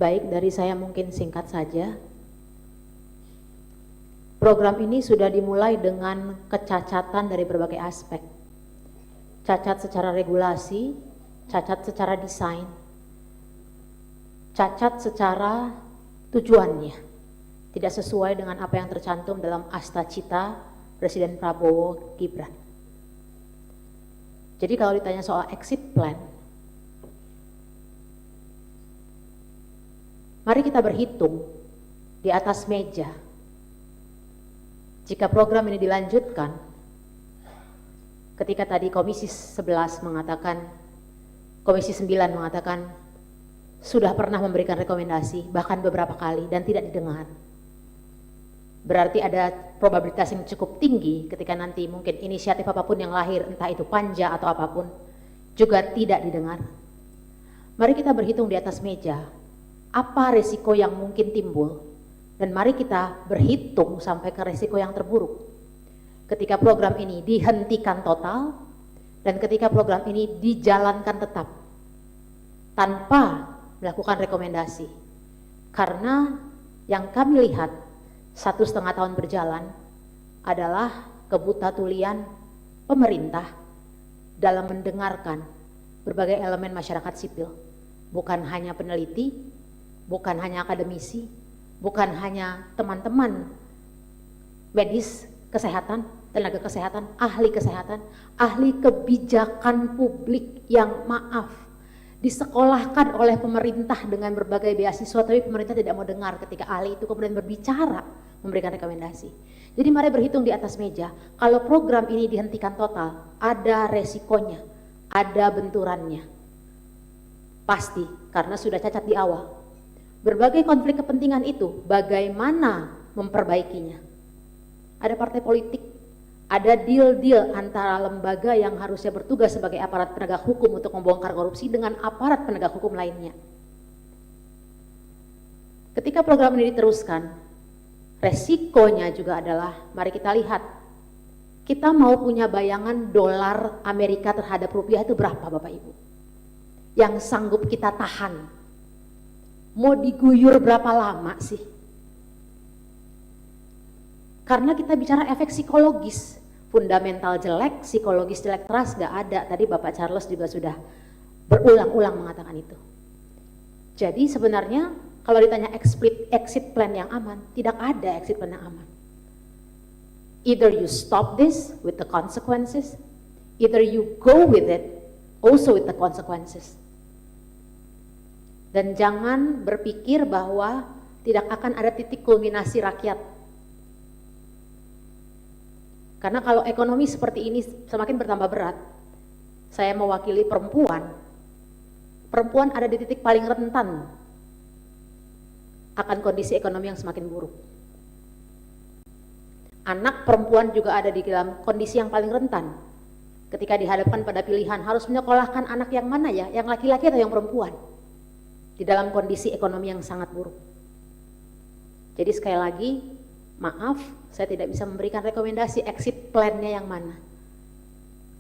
Baik, dari saya mungkin singkat saja. Program ini sudah dimulai dengan kecacatan dari berbagai aspek. Cacat secara regulasi, cacat secara desain, cacat secara tujuannya. Tidak sesuai dengan apa yang tercantum dalam Asta Cita Presiden Prabowo Gibran. Jadi kalau ditanya soal exit plan, mari kita berhitung di atas meja. Jika program ini dilanjutkan, ketika tadi Komisi 11 mengatakan, Komisi 9 mengatakan sudah pernah memberikan rekomendasi, bahkan beberapa kali, dan tidak didengar. Berarti ada probabilitas yang cukup tinggi ketika nanti mungkin inisiatif apapun yang lahir, entah itu panja atau apapun, juga tidak didengar. Mari kita berhitung di atas meja, apa resiko yang mungkin timbul, dan mari kita berhitung sampai ke resiko yang terburuk. Ketika program ini dihentikan total, dan ketika program ini dijalankan tetap, tanpa melakukan rekomendasi. Karena yang kami lihat 1,5 tahun berjalan adalah kebutatulian pemerintah dalam mendengarkan berbagai elemen masyarakat sipil, bukan hanya peneliti, bukan hanya akademisi, bukan hanya teman-teman medis kesehatan, tenaga kesehatan, ahli kebijakan publik yang disekolahkan oleh pemerintah dengan berbagai beasiswa, tapi pemerintah tidak mau dengar ketika ahli itu kemudian berbicara, memberikan rekomendasi. Jadi mari berhitung di atas meja, kalau program ini dihentikan total, ada resikonya, ada benturannya. Pasti, karena sudah cacat di awal. Berbagai konflik kepentingan itu, bagaimana memperbaikinya? Ada partai politik, ada deal-deal antara lembaga yang harusnya bertugas sebagai aparat penegak hukum untuk membongkar korupsi dengan aparat penegak hukum lainnya. Ketika program ini diteruskan, resikonya juga adalah, mari kita lihat, kita mau punya bayangan dolar Amerika terhadap rupiah itu berapa Bapak Ibu? Yang sanggup kita tahan. Mau diguyur berapa lama sih? Karena kita bicara efek psikologis, fundamental jelek, psikologis jelek, trust gak ada. Tadi Bapak Charles juga sudah berulang-ulang mengatakan itu. Jadi sebenarnya kalau ditanya exit plan yang aman, tidak ada exit plan yang aman. Either you stop this with the consequences, either you go with it also with the consequences. Dan jangan berpikir bahwa tidak akan ada titik kulminasi rakyat. Karena kalau ekonomi seperti ini semakin bertambah berat, saya mewakili perempuan. Perempuan ada di titik paling rentan akan kondisi ekonomi yang semakin buruk. Anak perempuan juga ada di dalam kondisi yang paling rentan. Ketika dihadapkan pada pilihan harus menyekolahkan anak yang mana ya, yang laki-laki atau yang perempuan? Di dalam kondisi ekonomi yang sangat buruk. Jadi sekali lagi, maaf, saya tidak bisa memberikan rekomendasi exit plan-nya yang mana.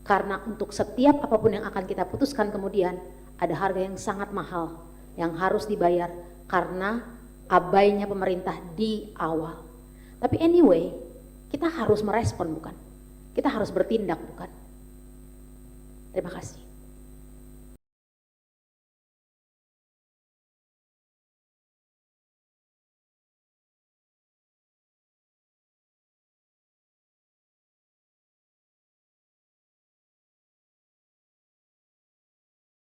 Karena untuk setiap apapun yang akan kita putuskan kemudian, ada harga yang sangat mahal yang harus dibayar karena abainya pemerintah di awal. Tapi anyway, kita harus merespon bukan? Kita harus bertindak bukan? Terima kasih.